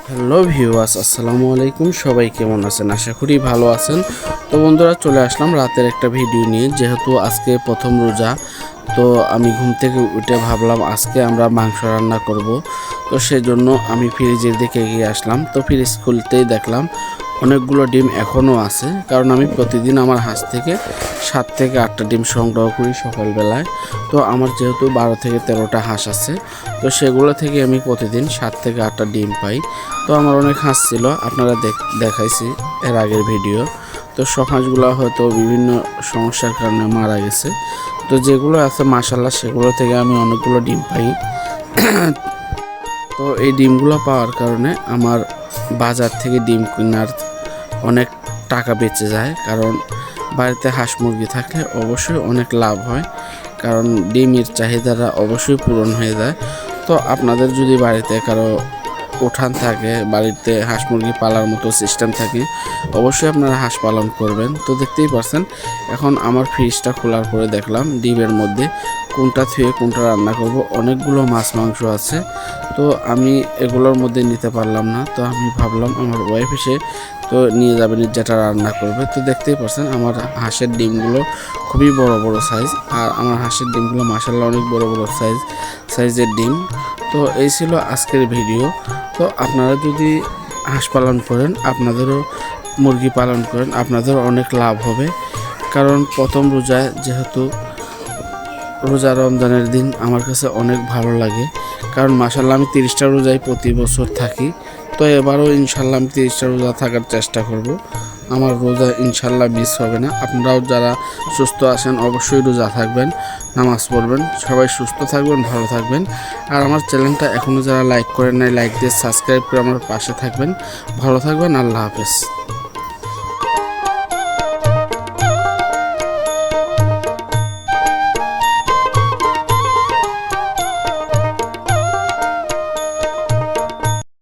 Hello viewers, আসসালামু আলাইকুম। সবাই কেমন আছেন? আশা করি ভালো আছেন। তো বন্ধুরা, চলে আসলাম রাতের একটা ভিডিও নিয়ে। যেহেতু আজকে প্রথম রোজা, তো আমি ঘুম থেকে উঠে ভাবলাম আজকে আমরা মাংস রান্না করব। তো সেজন্য আমি ফ্রিজের দিকে এগিয়ে আসলাম। তো ফ্রিজ খুলতেই দেখলাম অনেকগুলো ডিম এখনও আছে, কারণ আমি প্রতিদিন আমার হাঁস থেকে 7 থেকে 8টা ডিম সংগ্রহ করি সকালবেলায়। তো আমার যেহেতু 12 থেকে 13টা হাঁস আছে, তো সেগুলো থেকে আমি প্রতিদিন 7 থেকে 8টা ডিম পাই। তো আমার অনেক হাঁস ছিল, আপনারা দেখাইছি এর আগের ভিডিও। তো সব হাঁসগুলো হয়তো বিভিন্ন সমস্যার কারণে মারা গেছে। তো যেগুলো আছে মাশাল্লাহ, সেগুলো থেকে আমি অনেকগুলো ডিম পাই। তো এই ডিমগুলো পাওয়ার কারণে আমার বাজার থেকে ডিম কেনার অনেক টাকা বেঁচে যায়, কারণ বাড়িতে হাঁস মুরগি থাকলে অবশ্যই অনেক লাভ হয়, কারণ ডিমের চাহিদাটা অবশ্যই পূরণ হয়ে যায়। তো আপনাদের যদি বাড়িতে কারো উঠান থাকে, বাড়িতে হাঁস মুরগি পালার মতো সিস্টেম থাকে, অবশ্যই আপনারা হাঁস পালন করবেন। তো দেখতেই পাচ্ছেন, এখন আমার ফ্রিজটা খোলার পরে দেখলাম ডিমের মধ্যে কোনটা থুয়ে কোনটা রান্না করব। অনেকগুলো মাছ মাংস আছে, তো আমি এগুলোর মধ্যে নিতে পারলাম না। তো আমি ভাবলাম আমার ওয়াইফ এসে তো নিয়ে যাবেন, যেটা রান্না করবে। তো দেখতেই পাচ্ছেন আমার হাঁসের ডিমগুলো খুবই বড় বড় সাইজ, আর আমার হাঁসের ডিমগুলো মাশাআল্লাহ অনেক বড় বড় সাইজের ডিম। তো এই ছিল আজকের ভিডিও। তো আপনারা যদি হাঁস পালন করেন, আপনাদেরও মুরগি পালন করেন, আপনাদেরও অনেক লাভ হবে। কারণ প্রথম রোজায়, যেহেতু রোজা রমজানের দিন আমার কাছে অনেক ভালো লাগে, কারণ মাশাআল্লাহ আমি 30টা রোজায় প্রতি বছর থাকি। তো এবারও ইনশাল্লাহ আমি 30টা রোজা থাকার চেষ্টা করব। আমার রোজা ইনশাল্লাহ মিস হবে না। আপনারাও যারা সুস্থ আছেন অবশ্যই রোজা থাকবেন, নামাজ পড়বেন। সবাই সুস্থ থাকবেন, ভালো থাকবেন। আর আমার চ্যানেলটা এখনও যারা লাইক করেন নাই, লাইক দিয়ে সাবস্ক্রাইব করে আমার পাশে থাকবেন। ভালো থাকবেন। আল্লাহ হাফেজ।